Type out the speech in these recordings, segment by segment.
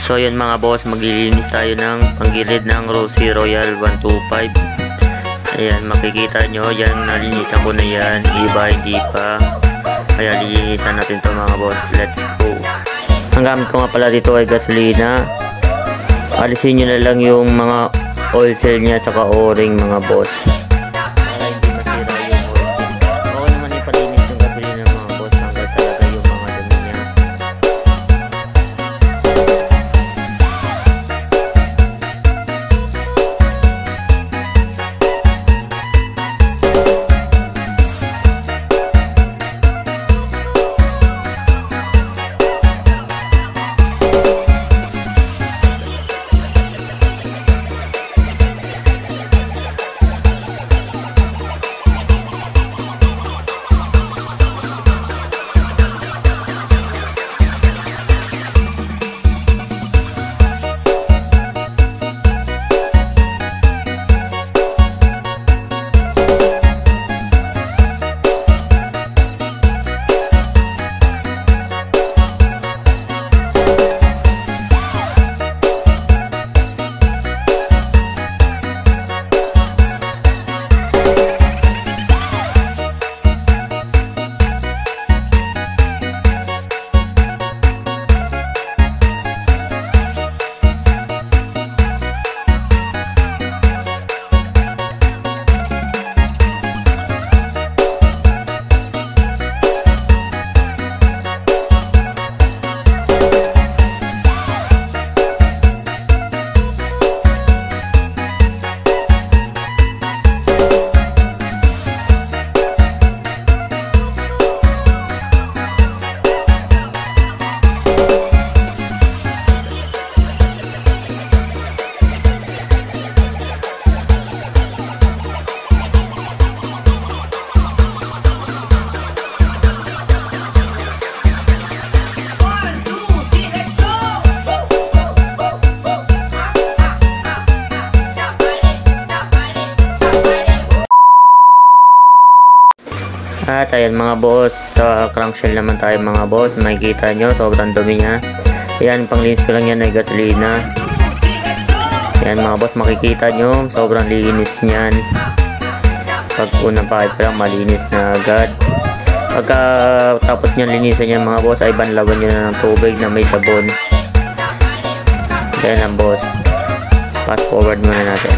So yun mga boss, maglilinis tayo ng panggilid ng Rosy Royal 125. Ayan, makikita nyo yan, nalinisan ko na yan, iba hindi pa, kaya linisan natin to mga boss. Let's go. Ang gamit ko nga pala dito ay gasolina. Alisin nyo na lang yung mga oil cell nya sa o-ring mga boss, para hindi masira yung oil cell. Okay naman ipalinis yung gasolina mga boss hanggang talaga yung mga dumi nya. At ayan mga boss, sa crankshell naman tayo mga boss. Makikita nyo, sobrang dumi nya. Ayan, panglinis ko lang yan ay gasolina. Ayan mga boss, makikita nyo, sobrang linis nyan. Pag unang pakit pa lang, malinis na agad. Pagka tapos nyan linisan yan mga boss, ay banlawan nyo na ng tubig na may sabon. Ayan ang boss, fast forward muna natin.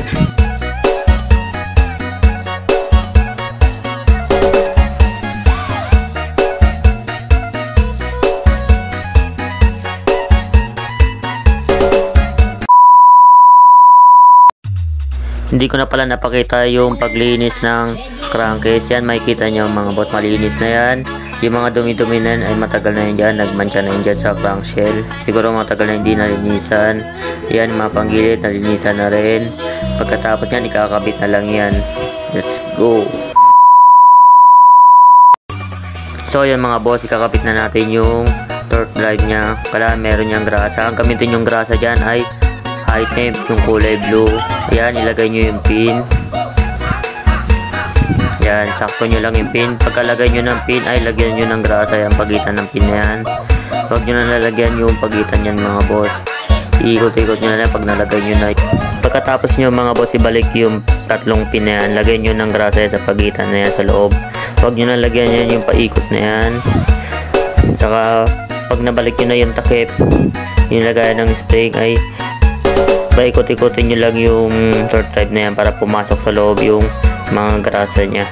Hindi ko na pala napakita yung paglinis ng crankcase. Yan, makikita nyo mga boss, malinis na yan. Yung mga dumi-dumi na yan ay matagal na yun dyan, nagmantsa na yun dyan sa crankshell. Siguro matagal na hindi nalinisan. Yan, mga panggilid, nalinisan na rin. Pagkatapos yan, ikakabit na lang yan. Let's go. So yan mga boss, ikakabit na natin yung torque drive nya. Kailangan meron niyang grasa. Ang gamitin yung grasa dyan ay high temp, yung kulay blue. Ayan, ilagay nyo yung pin. Yan, sakto nyo lang yung pin. Pagkalagay nyo ng pin ay lagyan nyo ng grasa yung pagitan ng pin na yan. Huwag nyo na lalagyan yung pagitan yan mga boss. Iikot-ikot nyo na lang pag nalagay nyo na. Pagkatapos nyo mga boss, ibalik yung tatlong pin na yan. Lagay nyo ng grasa sa pagitan na yan sa loob. Huwag nyo na lagyan yan yung paikot na yan. Saka pag nabalik nyo na yung takip, yung lagayan ng spring ay paikot-ikotin nyo lang yung torque drive na yan para pumasok sa loob yung mga grasa nya.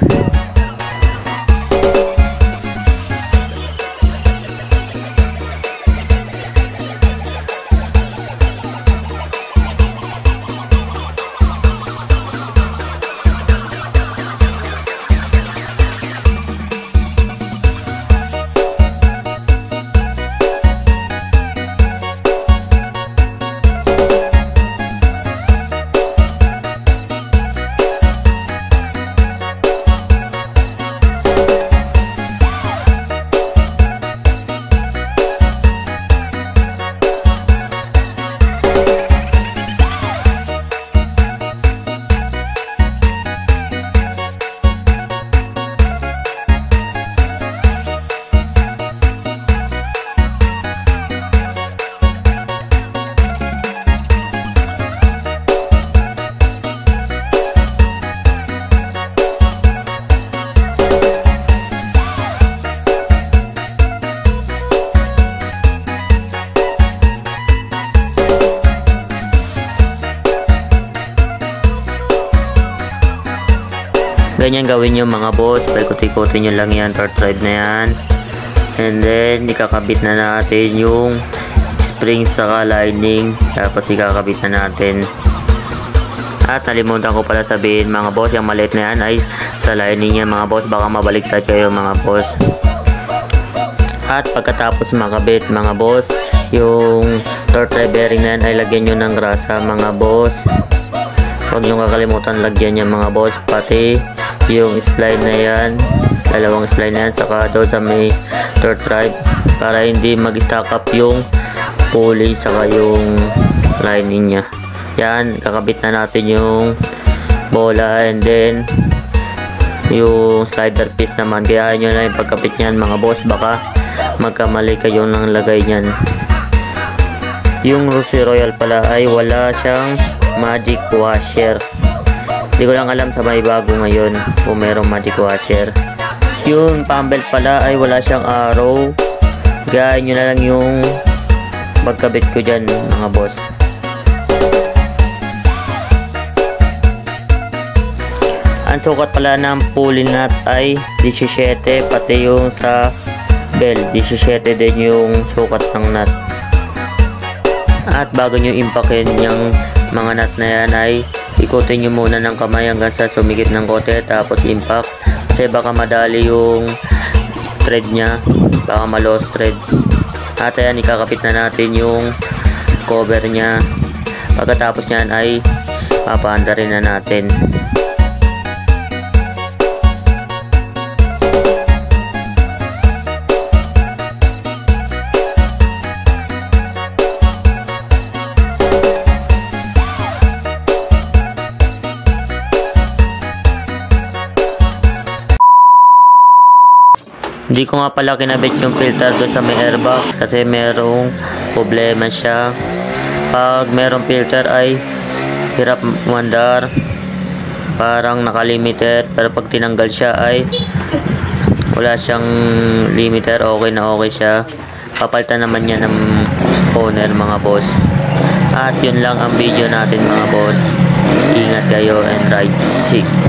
ganyan gawin nyo mga boss, paikot-ikotin nyo lang yan, torque drive na yan. And then ikakabit na natin yung spring saka lining, tapos ikakabit na natin. At nalimutan ko pala sabihin mga boss, yung maliit na yan ay sa lining yan mga boss, baka mabaliktad kayo mga boss. At pagkatapos makabit mga boss, yung torque drive bearing na yan ay lagyan nyo ng grasa mga boss. Huwag nyo kakalimutan lagyan yan mga boss, pati yung spline na yan, dalawang spline na yan, saka doon sa may torque drive, para hindi mag-stack up yung pulley saka yung lining nya. Yan, kakabit na natin yung bola, and then yung slider piece naman, kaya nyo na yung pagkabit nyan mga boss, baka magkamali kayo ng lagay nyan. Yung Rossi Royal pala ay wala siyang magic washer. Hindi ko lang alam sa may bago ngayon kung merong magic washer. Yung pambelt pala ay wala siyang arrow. Gayaan nyo na lang yung pagkabit ko dyan mga boss. Ang sukat pala ng pulley nut ay 17, pati yung sa bell 17 din yung sukat ng nut. At bago nyo impakin yung mga nut na yan ay ikutin nyo muna ng kamay hanggang sa sumikip ng kote, tapos impact, kasi baka madali yung thread nya, baka ma-lost thread. At ayan, ikakapit na natin yung cover nya. Pagkatapos nyan ay papaanda rin na natin. Hindi ko nga pala kinabit yung filter doon sa may airbox kasi merong problema siya. Pag merong filter ay hirap mandar, parang nakalimiter, pero pag tinanggal siya ay wala siyang limiter, okay na okay siya. Papalitan naman niya ng owner mga boss. At yun lang ang video natin mga boss. Ingat kayo and ride safe.